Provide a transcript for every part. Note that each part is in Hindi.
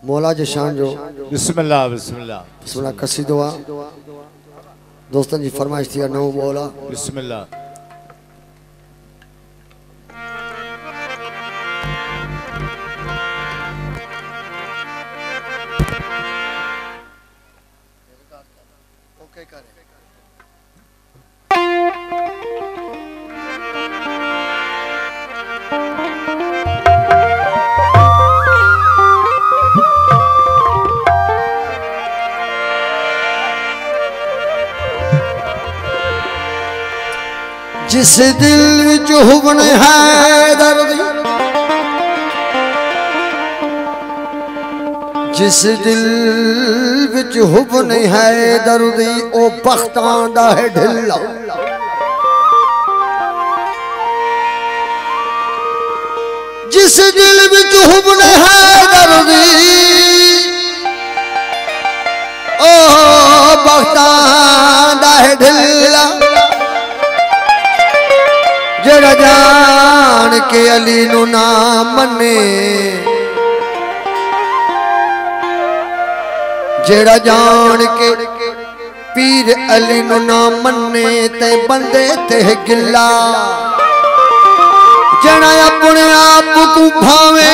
मौला जी शान जो बिस्मिल्लाह बिस्मिल्लाह बिस्मिल्लाह कसी दुआ दोस्तन जी फरमाइश थी नौ मौला बिस्मिल्लाह। जिस दिल विच हुबन है दर्द, जिस दिल विच हुबन है दर्द ओ बख्तां दा है ढिल्ला। जिस दिल विच हुबन है दर्द ओ बख्तां दा है ढिल्ला। जड़ा जान के अली नु ना मने, जड़ा जान के पीर अली नु ना मने ते बंदे ते गिला। जड़ा अपने आप को भावे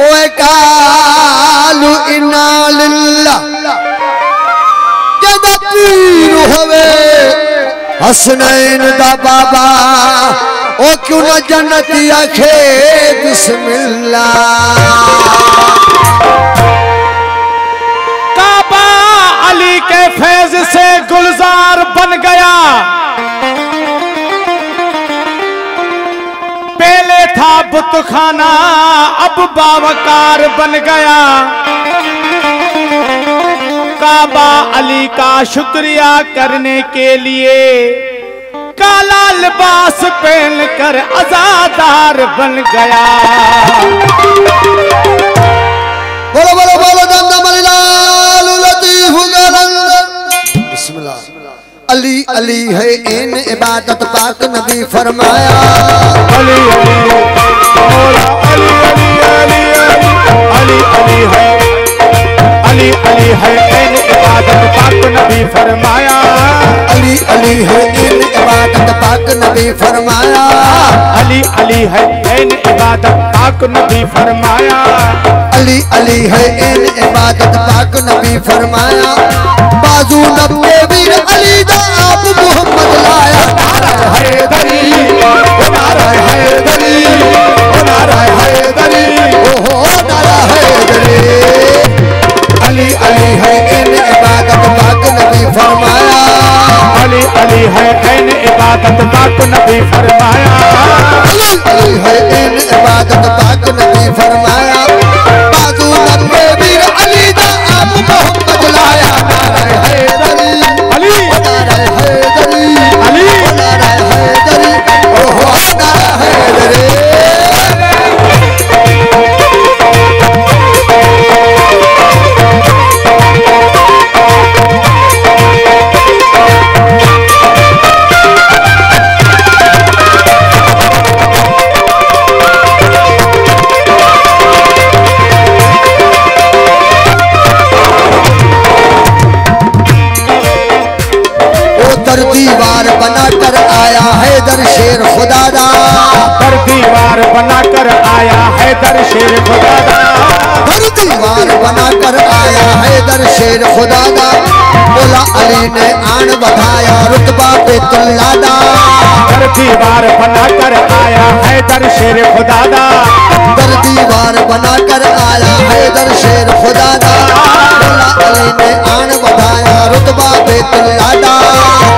ओए कालू इन्ना लिल्लाह। जदा पीर होवे हसनैन दा बाबा ओ क्यों न जन्नती आखे बिस्मिल्लाह। काबा अली के फैज से गुलजार बन गया। पहले था बुतखाना अब बावकार बन गया। काबा अली का शुक्रिया करने के लिए काला लिबास पहन कर आजादार बन गया। बोलो बोलो बोलो दम लतीफ बिस्मिल्लाह। अली अली है इन इबादत पाक नबी फरमाया। अली अली मौला अली अली अली अली अली है अली अली है इन इबादत पाक नबी फरमाया। अली अली है इन इबादत पाक नबी फरमाया। अली अली है इन इबादत पाक नबी फरमाया। अली अली है इन इबादत पाक नबी फरमाया। बाजू नब के वीर अली दा आप मोहम्मद लाया। नारा हैदरी नारा हैदरी नारा हैदरी ओहो नारा हैदरी। अली अली है इन इबादत पाक नबी फरमाया। अली अली है इन इबादत पाक नबी फरमाया। अली अली है इन इबादत पाक नबी फरमाया। बाजू नब्बे वीर अली दा आप मोहम्मद लाया। नारा हैदरी अली नारा हैदरी अली नारा हैदरी ओहो नारा हैदरी। दर दीवार बनाकर आया है दर शेर खुदा दा। दर दीवार बनाकर आया है दर शेर खुदा दा। दर दीवार बनाकर आया है दर शेर खुदा दा। मौला अली ने आन बढ़ाया रुतबा बैतुल्लाह दा। दर दीवार बनाकर आया है दर शेर खुदा दा। दर दीवार बनाकर आया है दर शेर खुदा दा। मौला अली ने आन बढ़ाया रुतबा बैतुल्लाह दा।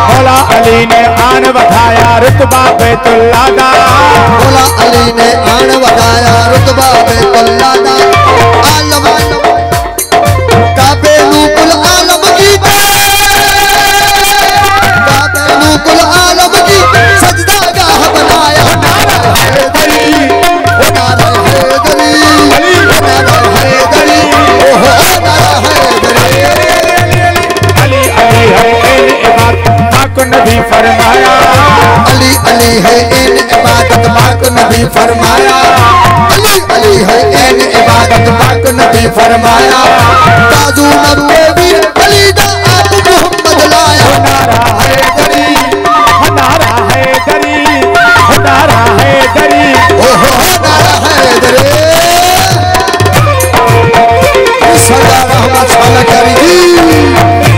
मौला अली ने आन बढ़ाया रुतबा बैतुल्लाह दा। मौला अली ने आन बढ़ाया रुतबा बैतुल्लाह दा। आलम काबे कुल आलम की काबे कुल आलम की सजदा गाह बनाया। नारा हैदरी नारा हैदरी नारा हैदरी ओहो नारा हैदरी। अली अली है इन इबादत पाक नबी फरमाया। अली अली है इन इबादत पाक नबी फरमाया। अली अली है इन इबादत पाक नबी फरमाया बाजू नब्बे वीर अली दा आप मोहम्मद लाया नारा हैदरी नारा हैदरी नारा हैदरी ओहो नारा हैदरी सरदार रहमत साला करी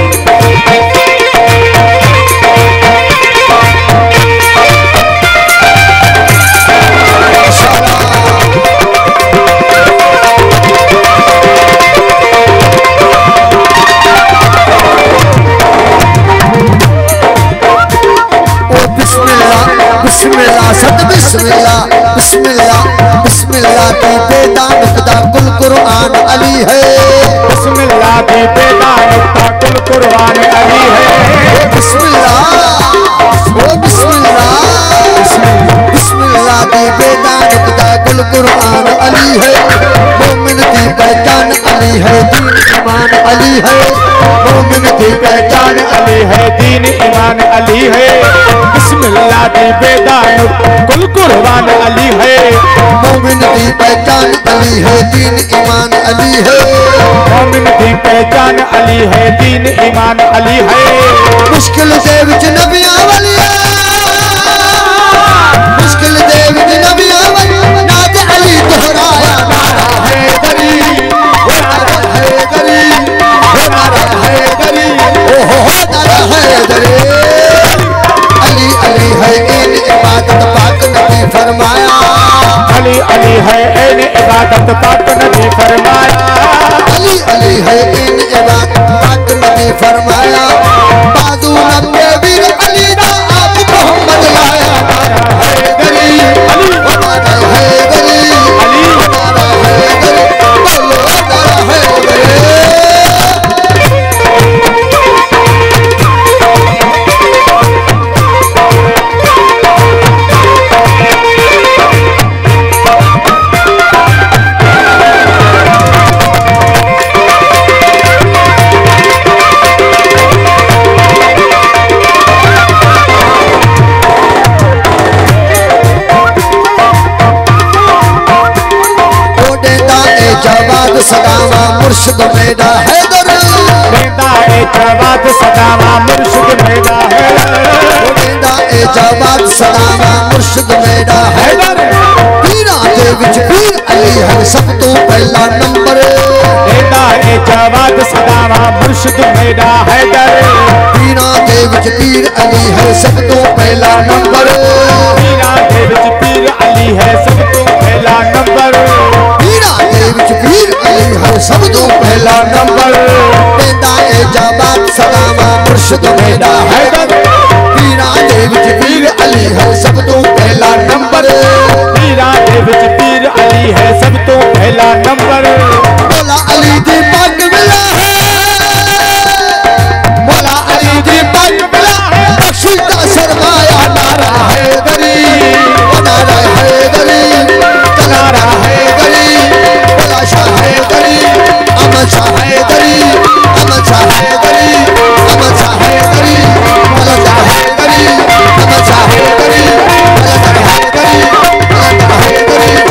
बिस्मिल्लाह सद बिस्मिल्लाह बिस्मिल्लाह बिस्मिल्लाह की बेदा नुक्ता कुल कुरान अली है बिस्मिल्लाह की बेदा नुक्ता कुल कुरान अली है बिस्मिल्लाह ओ बिस्मिल्लाह बिस्मिल्लाह की बेदा नुक्ता कुल कुरान अली है मोमिन की पहचान अली है दीन ईमान अली है मोमिन की पहचान अली है दीन ईमान अली है बिस्मिल्लाह की बेदा कुल कुर्बान अली है मोमिन की पहचान अली है दीन ईमान अली है मोमिन की पहचान अली है दीन ईमान अली है मुश्किल दे विच नबियां वालिया मुश्किल दे विच नबियां वालिया नात अली दोहराया नारा हैदरी नारा हैदरी नारा हैदरी ओहो नारा हैदरी अली अली है इन इबादत पाक नबी फरमाया अली अली है इन इबादत पाक नबी फरमाया अली अली है इन इबादत पाक नबी फरमाया बाजू नब्बे वीर अली दा आप मोहम्मद लाया नारा हैदरी अली नारा हैदरी अली नारा हैदरी बोलो नारा हैदरी जवाद सदामा मुर्शिद मेरा हैदर बेदा ए जवाद सदामा मुर्शिद मेरा हैदर बेदा ए जवाद सदामा मुर्शिद मेरा हैदर पीरा दे विच पीर अली है सब तो पहला नंबर बेदा ए जवाद सदामा मुर्शिद मेरा हैदर पीरा दे विच पीर अली है सब तो पहला नंबर पीरा दे विच पीर अली है सब तो पहला नंबर पीरा दे विच पीर अली है सब तो पहला नंबर बेदा ए जवाद सदामा मुर्शिद मेरा हैदर पीरा दे विच पीर अली है सब तो पहला नंबर पीरा दे विच पीर अली है सब तो पहला नंबर मौला अली दी पग मिला है मौला अली दी पग मिला है बख्शिश सरमाया नारा हैदरी नारा हैदरी नारा हैदरी मौला शाह हैदरी अमर शाह हैदरी अमर शाह हैदरी अमर शाह हैदरी मौला शाह हैदरी अमर शाह हैदरी मौला शाह हैदरी मौला शाह हैदरी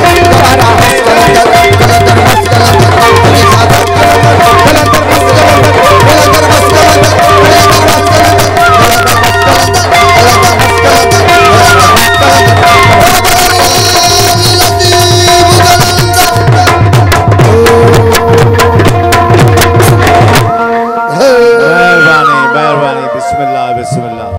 नारा बिस्मिल्लाह बिस्मिल्लाह।